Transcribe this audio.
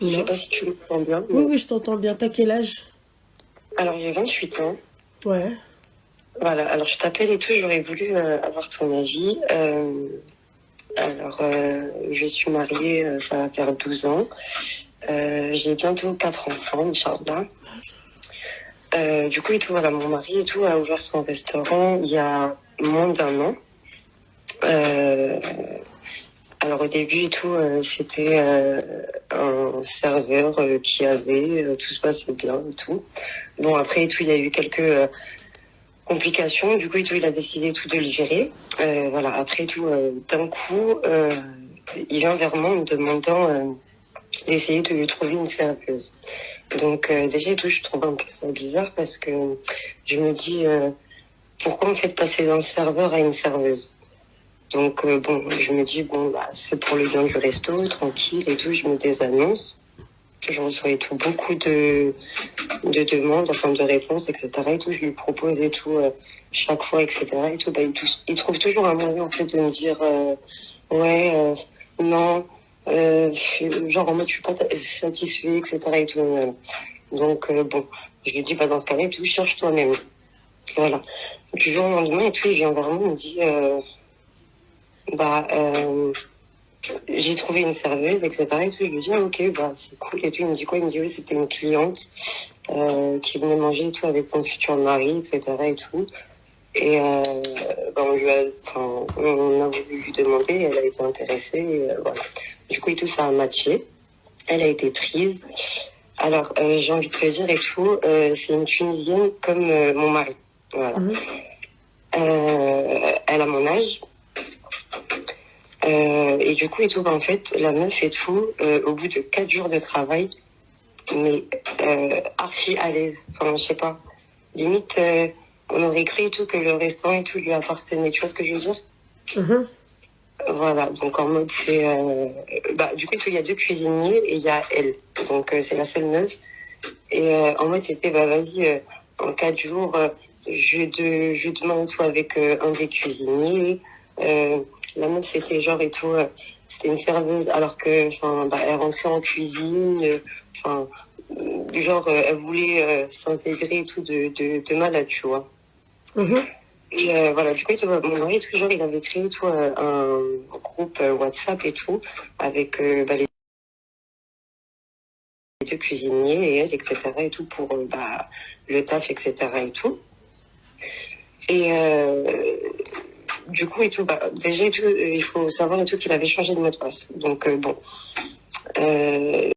Je sais Non. pas si tu m'entends bien, Oui, mais... oui, je t'entends bien. T'as quel âge? Alors, j'ai 28 ans. Ouais. Voilà, alors je t'appelle et tout, j'aurais voulu avoir ton avis. Je suis mariée, ça va faire 12 ans. J'ai bientôt 4 enfants, Inch'Allah. Du coup, et tout, voilà, mon mari et tout a ouvert son restaurant il y a moins d'un an. Euh, alors au début et tout, c'était un serveur qui avait, tout se passait bien et tout. Bon, après et tout, il y a eu quelques complications. Du coup, et tout, il a décidé tout de le virer. Voilà, après tout, d'un coup, il vient vers moi en me demandant d'essayer de lui trouver une serveuse. Donc déjà et tout, je trouve un peu ça bizarre parce que je me dis pourquoi on fait passer d'un serveur à une serveuse. Donc bon, je me dis bon bah c'est pour le bien du resto, tranquille et tout, je mets des annonces. Je reçois et tout beaucoup de demandes, enfin de réponses, etc. Et tout, je lui propose et tout chaque fois, etc. Et tout, bah il trouve toujours un moyen en fait de me dire ouais non, genre en mode je suis pas satisfait, etc. Et tout. Donc bon, je lui dis bah dans ce cas-là et tout, cherche toi-même. Voilà. Du jour au lendemain et tout, il vient vers moi, il me dit bah j'ai trouvé une serveuse, etc. Et tout, je lui dis ah, ok bah c'est cool et tout. Il me dit quoi? Il me dit oui c'était une cliente qui venait manger et tout avec son futur mari, etc. et tout. Et bah, on a voulu lui demander, elle a été intéressée, et, voilà. Du coup et tout ça a matché. Elle a été prise. Alors j'ai envie de te dire et tout, c'est une Tunisienne comme mon mari. Voilà. Mhm. Elle a mon âge. Et du coup, et tout, bah, en fait, la meuf et tout, au bout de 4 jours de travail, mais archi à l'aise. Enfin, je sais pas. Limite, on aurait cru et tout que le restaurant et tout lui appartenait. Tu vois ce que je veux dire? Mhm. Voilà, donc en mode, c'est... bah, du coup, il y a deux cuisiniers et il y a elle. Donc, c'est la seule meuf. Et en mode, c'était, bah, vas-y, en 4 jours, je demande tout avec un des cuisiniers. Euh, la meuf, c'était genre et tout, c'était une serveuse, alors que, enfin, bah, elle rentrait en cuisine, enfin, genre, elle voulait s'intégrer et tout de malade, tu vois. Mhm. Et voilà, du coup, et tout, mon mari, toujours, il avait créé tout, un groupe WhatsApp et tout, avec bah, les deux cuisiniers et elle, etc. et tout, pour bah, le taf, etc. et tout. Et du coup, et tout, bah, déjà, et tout, il faut savoir et tout qu'il avait changé de mot de passe. Donc, bon.